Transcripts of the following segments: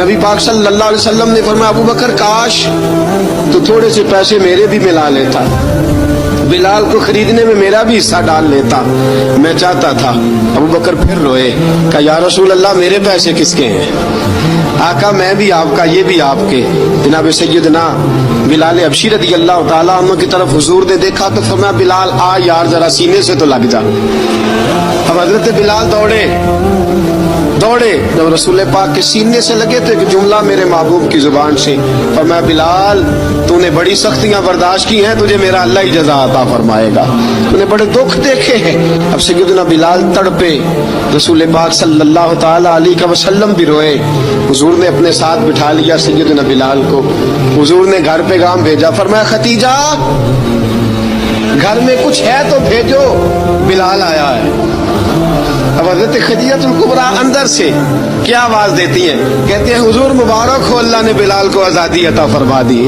नबी पाक सल्लल्लाहु अलैहि वसल्लम ने फरमाया, अबू बकर काश तो थोड़े से पैसे मेरे भी मिला लेता, बिलाल को खरीदने में मेरा भी हिस्सा डाल लेता, मैं चाहता था। अबू बकर फिर रोए, कहा या रसूल अल्लाह मेरे पैसे किसके हैं? आका मैं भी आपका, ये भी आपके। जनाब सैयदना बिलाल हबशी रज़ी अल्लाह ताला अन्हु की तरफ हुजूर ने देखा तो फरमाया, बिलाल आ यार जरा सीने से तो लग जा। अब हजरत बिलाल दौड़े, जब रसूल पाक के सीने से लगे तो एक जुमला मेरे महबूब की जुबान से फरमाया, बिलाल तूने बड़ी सख्तियां बर्दाश्त की हैं, तुझे मेरा अल्लाह ही जज़ा अता फरमाएगा, तूने बड़े दुख देखे हैं। अब सैयदना बिलाल तड़पे, रसूल पाक सल्लल्लाहु ताला अलैहि वसल्लम भी रोए। हुजूर ने अपने साथ बिठा लिया सैयदना बिलाल को, हुजूर ने घर पैगाम भेजा, फरमाया खतीजा घर में कुछ है तो भेजो, बिलाल आया है। अब हज़रत खदीजतुल कुबरा अंदर से क्या आवाज देती हैं, कहते हैं हुजूर मुबारक हो, अल्लाह ने बिलाल को आजादी अता फरमा दी।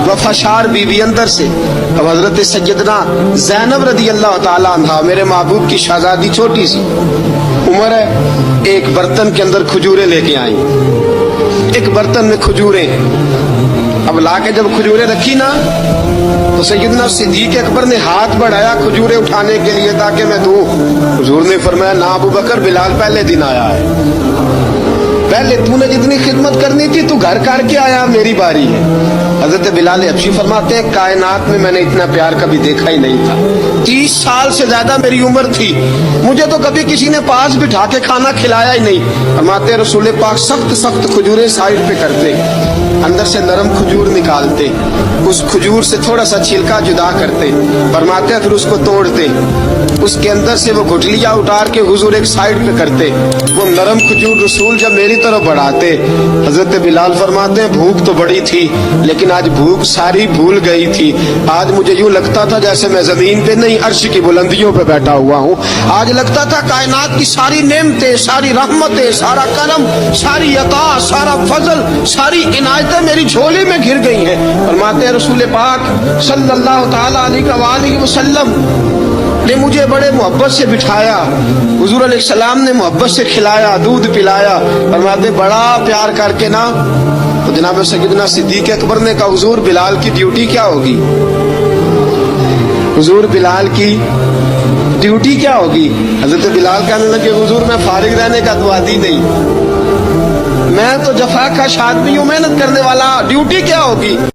वफाशार बीवी अंदर से। अब हज़रत सैयदना ज़ैनब रज़ी अल्लाह ताला अन्हा मेरे महबूब की शहजादी, छोटी सी उम्र है, एक बर्तन के अंदर खजूरें लेके आई, एक बर्तन में खजूरें। अब लाके जब खजूरें रखी ना तो सैयदना सिद्दीक अकबर ने हाथ बढ़ाया खजूरें उठाने के लिए ताकि मैं दूं। हुजूर ने फरमाया, ना अबू बकर, बिलाल पहले दिन आया है, पहले तूने जितनी खिदमत करनी थी तू घर करके आया, मेरी बारी है। हजरत बिलाल हबशी फरमाते हैं, कायनात में मैंने इतना प्यार कभी देखा ही नहीं था। 30 साल से ज्यादा मेरी उम्र थी, मुझे तो कभी किसी ने पास बिठा के खाना खिलाया ही नहीं। फरमाते रसूल पाक सख्त सख्त खजूरें साइड पे करते, अंदर से नरम खजूर निकालते, उस खजूर से थोड़ा सा छिलका जुदा करते, फरमाते फिर उसको तोड़ते, उसके अंदर से वो गुठलियां उतार के हुजूर एक साइड पे करते, वो नरम खजूर रसूल जब मेरी तरफ बढ़ाते। हजरत बिलाल फरमाते हैं, भूख तो बड़ी थी लेकिन आज भूख सारी भूल गई थी। आज मुझे यूं लगता था जैसे मैं जमीन पे नहीं अर्श की बुलंदियों पे बैठा हुआ हूँ। आज लगता था कायनात की सारी नेमतें, सारी रहमतें, सारा करम, सारी अता, सारा फजल, सारी इनायतें मेरी झोली में घिर गई हैं। फरमाते हैं रसूल पाक सल्लल्लाहु ताला अलैहि वसल्लम ने मुझे बड़े मोहब्बत से बिठाया, हुजूर अलैहिस्सलाम ने मोहब्बत से खिलाया, दूध पिलाया। फरमाते बड़ा प्यार करके ना तो जनाब सैयदना सिद्दीक अकबर ने कहा, हुजूर बिलाल की ड्यूटी क्या होगी? हुजूर बिलाल की ड्यूटी क्या होगी? हजरत बिलाल कहने लगे, हुजूर मैं फारिग रहने का तो आदी नहीं, मैं तो जफाकश आदमी हूँ, मेहनत करने वाला, ड्यूटी क्या होगी?